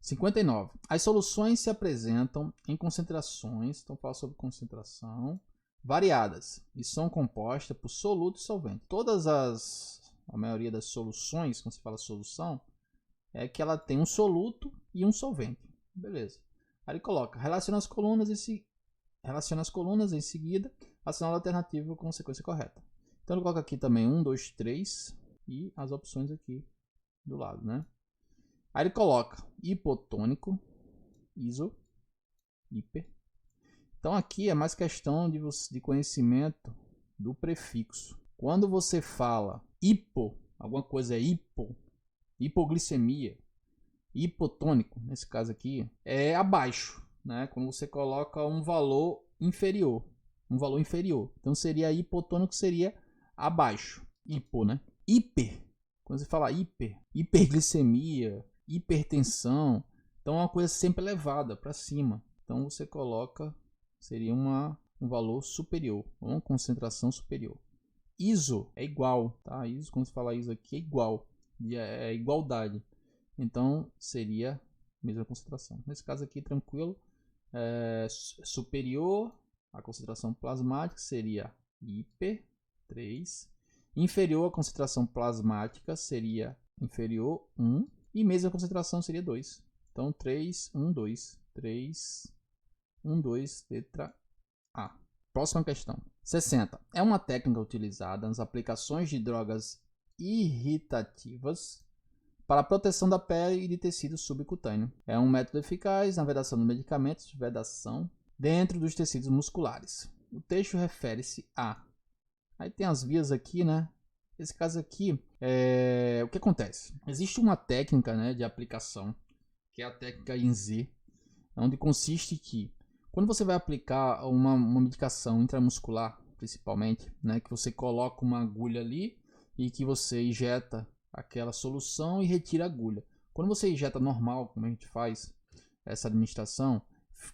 59. As soluções se apresentam em concentrações, então fala sobre concentração, variadas e são compostas por soluto e solvente. A maioria das soluções, quando se fala solução, é que ela tem um soluto e um solvente. Beleza. Aí ele coloca, relaciona as colunas em seguida, assinala a alternativa com a sequência correta. Então ele coloca aqui também 1, 2, 3 e as opções aqui do lado, né? Aí ele coloca hipotônico, iso, hiper. Então aqui é mais questão de conhecimento do prefixo. Quando você fala hipo, alguma coisa é hipoglicemia, hipotônico, nesse caso aqui, é abaixo, né? Quando você coloca um valor inferior. Então seria hipotônico, seria abaixo, hipo, né? Hiper, quando você fala hiperglicemia, hipertensão, então é uma coisa sempre elevada para cima. Então você coloca, seria um valor superior, uma concentração superior. ISO é igual, tá? ISO, quando você fala ISO aqui, é igual, é igualdade. Então seria a mesma concentração. Nesse caso aqui, tranquilo, superior, a concentração plasmática seria hiper, 3. Inferior à concentração plasmática seria inferior, 1. E mesma concentração seria 2. Então 3, 1, 2. 3, 1, 2, letra A. Próxima questão. 60. É uma técnica utilizada nas aplicações de drogas irritativas para a proteção da pele e de tecido subcutâneo. É um método eficaz na vedação de medicamentos, dentro dos tecidos musculares. O texto refere-se a... Aí tem as vias aqui, né? Nesse caso aqui, o que acontece? Existe uma técnica, né, de aplicação, que é a técnica INZ, onde consiste que, quando você vai aplicar uma medicação intramuscular, principalmente, né, que você coloca uma agulha ali e que você injeta aquela solução e retira a agulha. Quando você injeta normal, como a gente faz essa administração,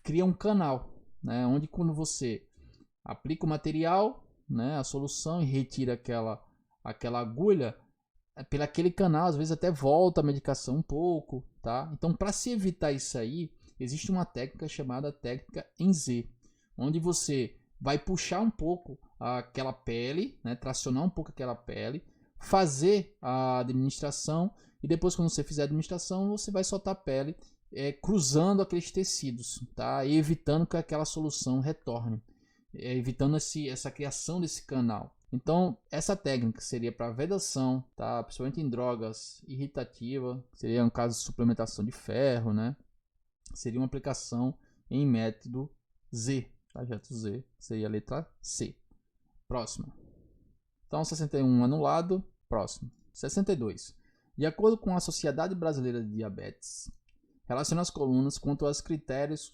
cria um canal, né, onde quando você aplica o material, né, a solução, e retira aquela agulha, pelo aquele canal, às vezes até volta a medicação um pouco, tá? Então, para se evitar isso aí, existe uma técnica chamada técnica INZ, onde você vai puxar um pouco aquela pele, né, tracionar um pouco aquela pele, fazer a administração e depois, quando você fizer a administração, você vai soltar a pele, cruzando aqueles tecidos, tá? E evitando que aquela solução retorne, evitando essa criação desse canal. Então, essa técnica seria para vedação, tá? Principalmente em drogas irritativas, seria um caso de suplementação de ferro, né? Seria uma aplicação em método Z, tá? Método Z seria a letra C. Próximo. Então, 61 anulado. Próximo. 62. De acordo com a Sociedade Brasileira de Diabetes, relaciona as colunas quanto aos critérios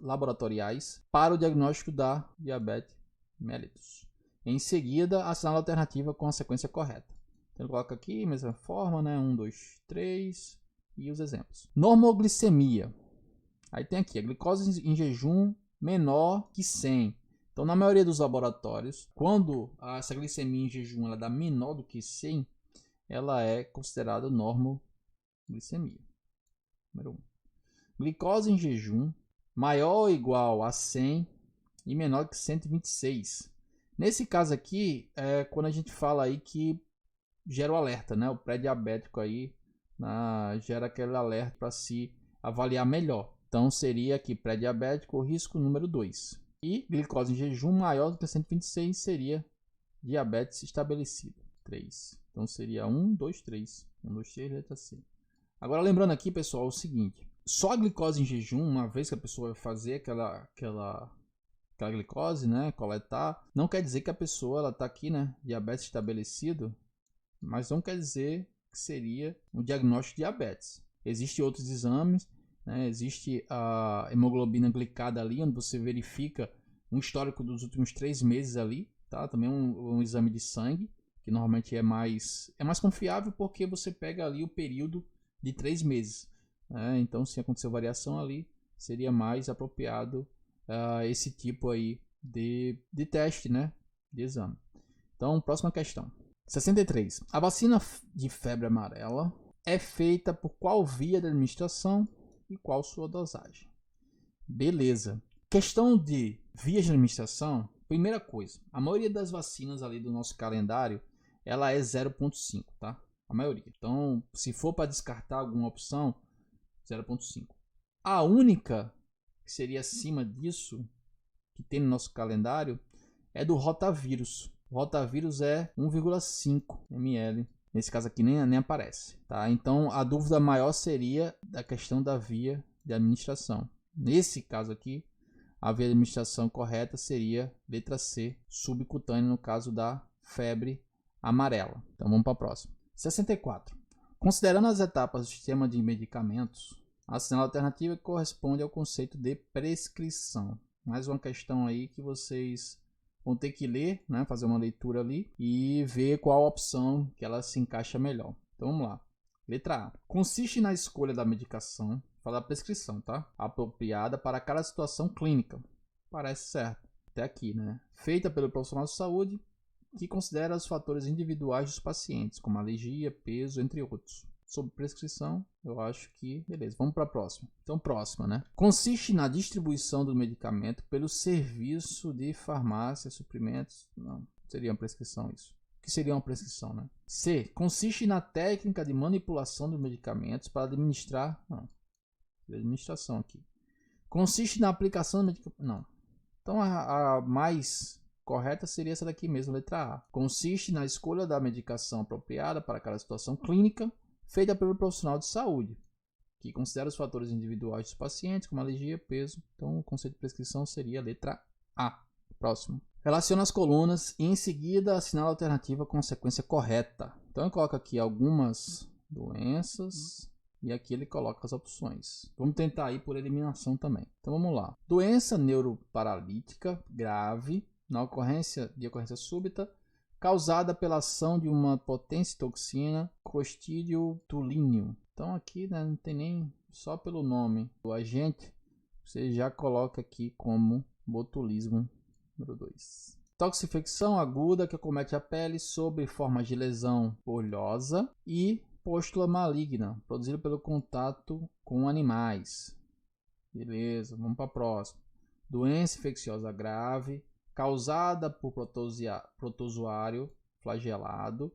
laboratoriais para o diagnóstico da diabetes mellitus. Em seguida, assinala a alternativa com a sequência correta. Então, ele coloca aqui, mesma forma, né? 1, 2, 3 e os exemplos. Normoglicemia. Aí tem aqui a glicose em jejum menor que 100. Então, na maioria dos laboratórios, quando essa glicemia em jejum ela dá menor do que 100, ela é considerada normoglicemia. Número 1. Glicose em jejum maior ou igual a 100 e menor que 126. Nesse caso aqui, quando a gente fala aí que gera o alerta, né? O pré-diabético aí gera aquele alerta para se avaliar melhor. Então seria aqui pré-diabético, risco número 2. E glicose em jejum maior do que 126 seria diabetes estabelecido. 3. Então seria 1, 2, 3. 1, 2, 3, letra C. Agora lembrando aqui, pessoal, o seguinte. Só a glicose em jejum, uma vez que a pessoa vai fazer aquela glicose, né, coletar, não quer dizer que a pessoa ela está aqui, né, diabetes estabelecido, mas não quer dizer que seria um diagnóstico de diabetes. Existem outros exames, né, existe a hemoglobina glicada ali, onde você verifica um histórico dos últimos 3 meses ali, tá? Também um exame de sangue, que normalmente é mais confiável porque você pega ali o período de 3 meses. Né? Então, se aconteceu variação ali, seria mais apropriado esse tipo aí de teste, né, de exame. Então, próxima questão. 63. A vacina de febre amarela é feita por qual via de administração e qual sua dosagem. Beleza. Questão de vias de administração, primeira coisa, a maioria das vacinas ali do nosso calendário, ela é 0,5, tá? A maioria. Então, se for para descartar alguma opção, 0,5. A única que seria acima disso, que tem no nosso calendário, é do rotavírus. O rotavírus é 1,5 ml. Nesse caso aqui nem aparece, tá? Então a dúvida maior seria da questão da via de administração. Nesse caso aqui, a via de administração correta seria letra C, subcutânea, no caso da febre amarela. Então vamos para a próxima. 64. Considerando as etapas do sistema de medicamentos, a assinala alternativa corresponde ao conceito de prescrição. Mais uma questão aí que vocês vão ter que ler, né, fazer uma leitura ali e ver qual opção que ela se encaixa melhor. Então vamos lá. Letra A. Consiste na escolha da medicação, fala da prescrição, tá? Apropriada para cada situação clínica. Parece certo. Até aqui, né? Feita pelo profissional de saúde que considera os fatores individuais dos pacientes, como alergia, peso, entre outros. Sobre prescrição, eu acho que beleza. Vamos para a próxima. Então, próxima, né? Consiste na distribuição do medicamento pelo serviço de farmácia, suprimentos. Não, seria uma prescrição isso. O que seria uma prescrição, né? C. Consiste na técnica de manipulação dos medicamentos para administrar. Não. Administração aqui. Consiste na aplicação do medicamento. Não. Então, a mais correta seria essa daqui mesmo, letra A. Consiste na escolha da medicação apropriada para cada situação clínica, feita pelo profissional de saúde, que considera os fatores individuais dos pacientes, como alergia, peso. Então, o conceito de prescrição seria a letra A. Próximo. Relaciona as colunas e, em seguida, assinala a alternativa com a sequência correta. Então, eu coloco aqui algumas doenças e aqui ele coloca as opções. Vamos tentar ir por eliminação também. Então, vamos lá. Doença neuroparalítica grave, na ocorrência súbita, causada pela ação de uma potente toxina, Clostridium botulinum. Então aqui, né, não tem nem, só pelo nome do agente, você já coloca aqui como botulismo número 2. Toxinfecção aguda que acomete a pele sob forma de lesão oleosa e pústula maligna, produzida pelo contato com animais. Beleza, vamos para a próxima. Doença infecciosa grave, causada por protozoário flagelado,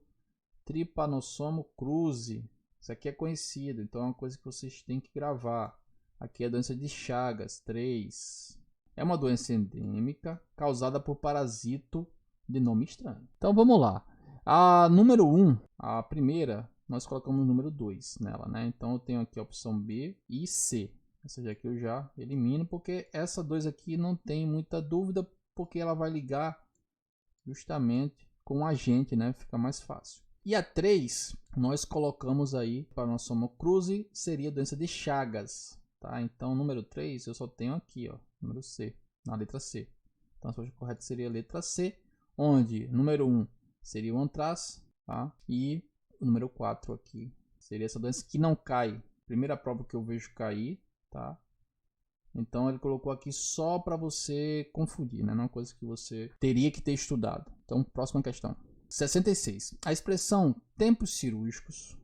Trypanosoma cruzi. Isso aqui é conhecido, então é uma coisa que vocês têm que gravar. Aqui é a doença de Chagas, 3. É uma doença endêmica, causada por parasito de nome estranho. Então vamos lá. A número 1, a primeira, nós colocamos o número 2 nela, né? Então eu tenho aqui a opção B e C. Essa aqui eu já elimino, porque essa 2 aqui não tem muita dúvida, porque ela vai ligar justamente com o agente, né? Fica mais fácil. E a 3, nós colocamos aí para nossa cruzi, seria a doença de Chagas, tá? Então, número 3 eu só tenho aqui, ó, número C, na letra C. Então, a resposta correta seria a letra C, onde número 1 seria o antrax, tá? E o número 4 aqui seria essa doença que não cai. Primeira prova que eu vejo cair, tá? Então ele colocou aqui só para você confundir, né? Não é uma coisa que você teria que ter estudado. Então, próxima questão. 66. A expressão tempos cirúrgicos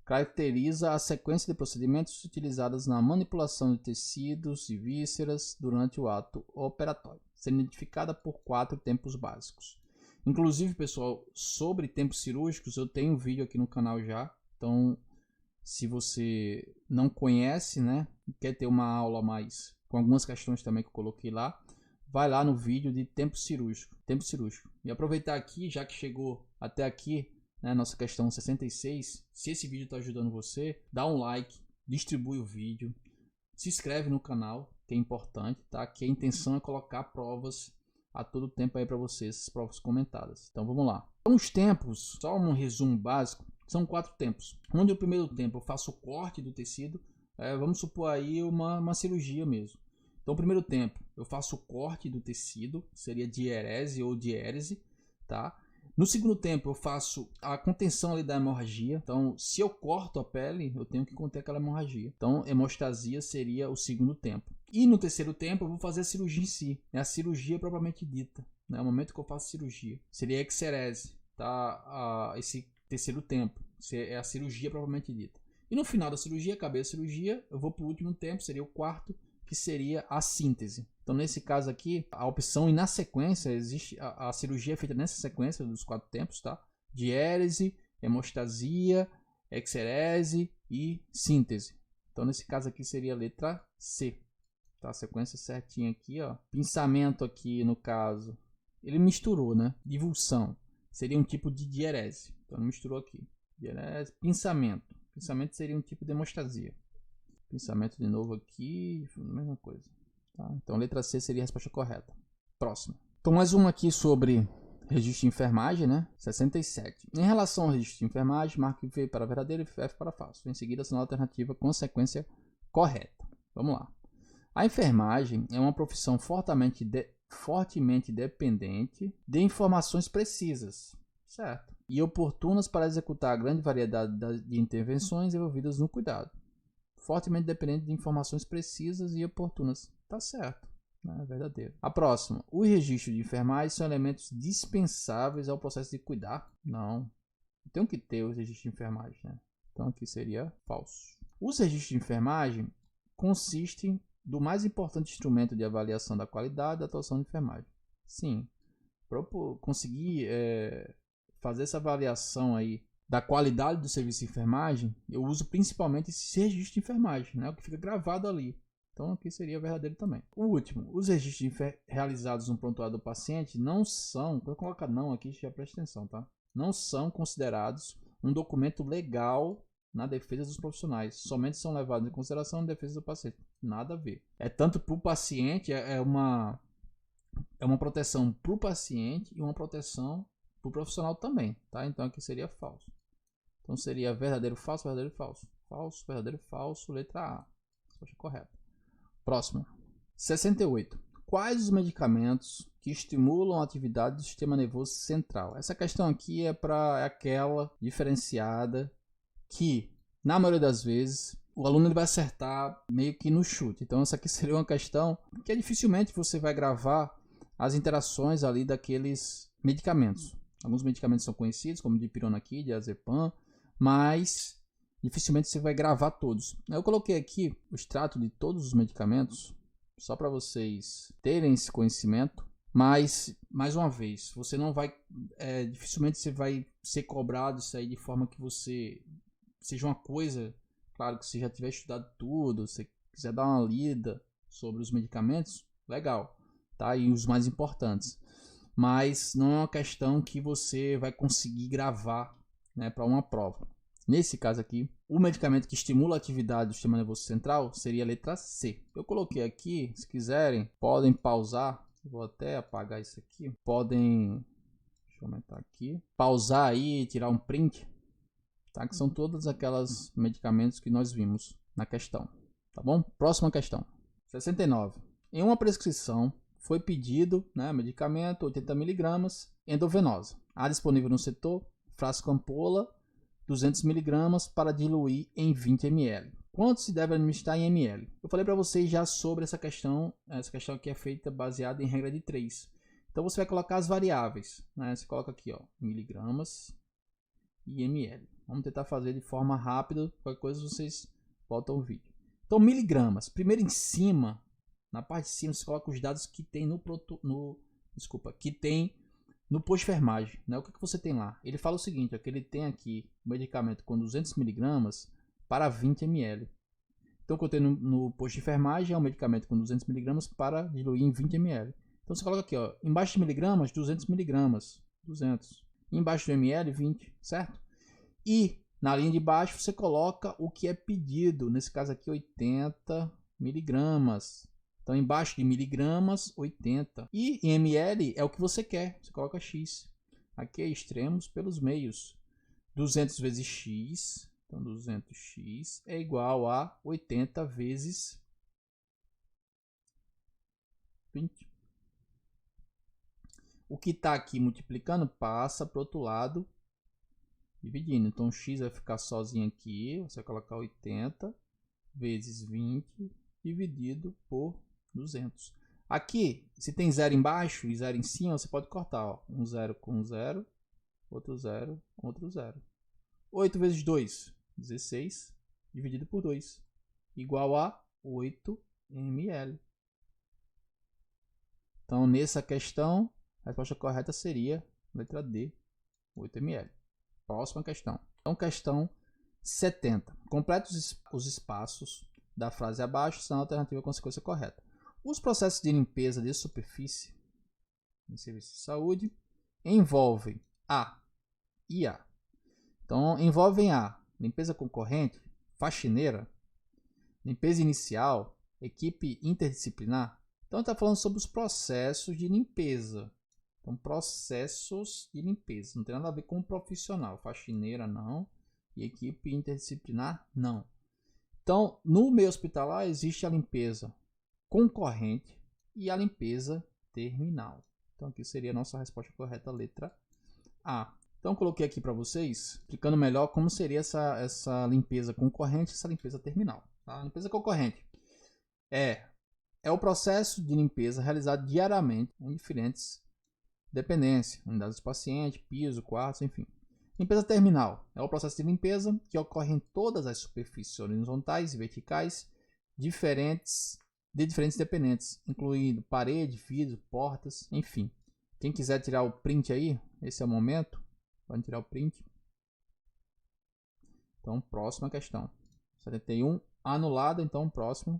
caracteriza a sequência de procedimentos utilizadas na manipulação de tecidos e vísceras durante o ato operatório, sendo identificada por 4 tempos básicos. Inclusive, pessoal, sobre tempos cirúrgicos, eu tenho um vídeo aqui no canal já. Então, se você não conhece, né, quer ter uma aula mais com algumas questões também que eu coloquei lá, vai lá no vídeo de tempo cirúrgico. E aproveitar aqui, já que chegou até aqui, né, nossa questão 66, se esse vídeo está ajudando você, dá um like, distribui o vídeo, se inscreve no canal, que é importante, tá? Que a intenção é colocar provas a todo tempo aí para vocês, essas provas comentadas. Então vamos lá. Então, os tempos, só um resumo básico, são 4 tempos. Onde o primeiro tempo eu faço o corte do tecido, vamos supor aí uma cirurgia mesmo. Então, o primeiro tempo eu faço o corte do tecido, seria dierese ou diérese, tá? No segundo tempo eu faço a contenção ali da hemorragia. Então, se eu corto a pele, eu tenho que conter aquela hemorragia. Então, hemostasia seria o segundo tempo. E no terceiro tempo eu vou fazer a cirurgia em si, é a cirurgia propriamente dita, né? O momento que eu faço a cirurgia seria a exerese, tá? Esse terceiro tempo. se é a cirurgia propriamente dita. E no final da cirurgia, acabei a cirurgia, eu vou para o último tempo, seria o quarto, que seria a síntese. Então, nesse caso aqui, a opção e na sequência, existe a cirurgia é feita nessa sequência dos 4 tempos, tá? Diérese, hemostasia, exerese e síntese. Então, nesse caso aqui seria a letra C. Tá? A sequência certinha aqui, ó. Pensamento aqui, no caso, ele misturou, né? Divulsão. Seria um tipo de diérese. Então, ele misturou aqui. Diérese, pensamento. Pensamento seria um tipo de hemostasia. Pensamento de novo aqui, mesma coisa. Tá? Então, letra C seria a resposta correta. Próximo. Então, mais uma aqui sobre registro de enfermagem, né? 67. Em relação ao registro de enfermagem, marque V para verdadeiro e F para falso. Em seguida, assinale a alternativa com sequência correta. Vamos lá. A enfermagem é uma profissão fortemente dependente de informações precisas, certo? E oportunas para executar a grande variedade de intervenções envolvidas no cuidado. Fortemente dependente de informações precisas e oportunas. Tá certo, né? É verdadeiro. A próxima. Os registros de enfermagem são elementos dispensáveis ao processo de cuidar? Não. Tem que ter os registros de enfermagem, né? Então aqui seria falso. Os registros de enfermagem consistem do mais importante instrumento de avaliação da qualidade da atuação de enfermagem. Sim. Para conseguir fazer essa avaliação aí da qualidade do serviço de enfermagem, eu uso principalmente esse registro de enfermagem, né? O que fica gravado ali. Então aqui seria verdadeiro também. O último, os registros realizados no prontuário do paciente não são, quando coloca não aqui, já presta atenção, tá? Não são considerados um documento legal na defesa dos profissionais. Somente são levados em consideração na defesa do paciente. Nada a ver. É tanto para o paciente, é uma proteção para o paciente e uma proteção para o profissional também, tá? Então aqui seria falso. Então seria verdadeiro, falso, verdadeiro, falso. Falso, verdadeiro, falso, letra A. Resposta correta. Próximo. 68. Quais os medicamentos que estimulam a atividade do sistema nervoso central? Essa questão aqui é para aquela diferenciada que, na maioria das vezes, o aluno ele vai acertar meio que no chute. Então essa aqui seria uma questão que dificilmente você vai gravar as interações ali daqueles medicamentos. Alguns medicamentos são conhecidos, como dipirona aqui, diazepam, mas dificilmente você vai gravar todos. Eu coloquei aqui o extrato de todos os medicamentos, só para vocês terem esse conhecimento, mas, mais uma vez, você não vai, dificilmente você vai ser cobrado isso aí de forma que você seja uma coisa, claro que você já tiver estudado tudo, se quiser dar uma lida sobre os medicamentos, legal, tá? E os mais importantes. Mas não é uma questão que você vai conseguir gravar, né, para uma prova. Nesse caso aqui, o medicamento que estimula a atividade do sistema nervoso central seria a letra C. Eu coloquei aqui, se quiserem, podem pausar. Vou até apagar isso aqui. Podem, deixa eu aumentar aqui, pausar aí e tirar um print, tá? Que são todos aqueles medicamentos que nós vimos na questão, tá bom? Próxima questão. 69. Em uma prescrição foi pedido, né, medicamento 80 mg endovenosa. Há disponível no setor frasco ampola 200 mg para diluir em 20 ml. Quanto se deve administrar em ml? Eu falei para vocês já sobre essa questão aqui é feita baseada em regra de 3. Então você vai colocar as variáveis, né? Você coloca aqui, ó, miligramas e ml. Vamos tentar fazer de forma rápida, qualquer coisa vocês voltam o vídeo. Então miligramas, primeiro em cima, na parte de cima você coloca os dados que tem no posto de enfermagem, né? O que você tem lá? Ele fala o seguinte, ó, que ele tem aqui o medicamento com 200 mg para 20 ml. Então o que eu tenho no posto de enfermagem é um medicamento com 200 mg para diluir em 20 ml. Então você coloca aqui, ó, embaixo de miligramas, 200 mg, 200. Embaixo do ml, 20, certo? E na linha de baixo você coloca o que é pedido, nesse caso aqui 80 mg. Então, embaixo de miligramas, 80. E em ml é o que você quer. Você coloca X. Aqui é extremos pelos meios. 200 vezes X. Então, 200X é igual a 80 vezes 20. O que está aqui multiplicando passa para o outro lado, dividindo. Então, X vai ficar sozinho aqui. Você vai colocar 80 vezes 20 dividido por 200. Aqui, se tem 0 embaixo e 0 em cima, você pode cortar, ó. Um 0 com 0, outro 0 com outro 0. 8 vezes 2, 16, dividido por 2, igual a 8 ml. Então, nessa questão, a resposta correta seria letra D, 8 ml. Próxima questão. Então, questão 70. Complete os espaços da frase abaixo, sendo a alternativa a consequência correta. Os processos de limpeza de superfície em serviço de saúde envolvem A e A. Então, envolvem A, limpeza concorrente, faxineira, limpeza inicial, equipe interdisciplinar. Então, está falando sobre os processos de limpeza. Então, processos de limpeza. Não tem nada a ver com profissional. Faxineira, não. E equipe interdisciplinar, não. Então, no meio hospitalar, existe a limpeza concorrente e a limpeza terminal. Então, aqui seria a nossa resposta correta, letra A. Então, coloquei aqui para vocês, explicando melhor como seria essa limpeza concorrente e essa limpeza terminal. Tá? A limpeza concorrente é o processo de limpeza realizado diariamente em diferentes dependências, unidades do paciente, piso, quartos, enfim. Limpeza terminal é o processo de limpeza que ocorre em todas as superfícies horizontais e verticais de diferentes dependentes, incluindo parede, vidro, portas, enfim. Quem quiser tirar o print aí, esse é o momento. Pode tirar o print. Então, próxima questão. 71, anulada, então próximo.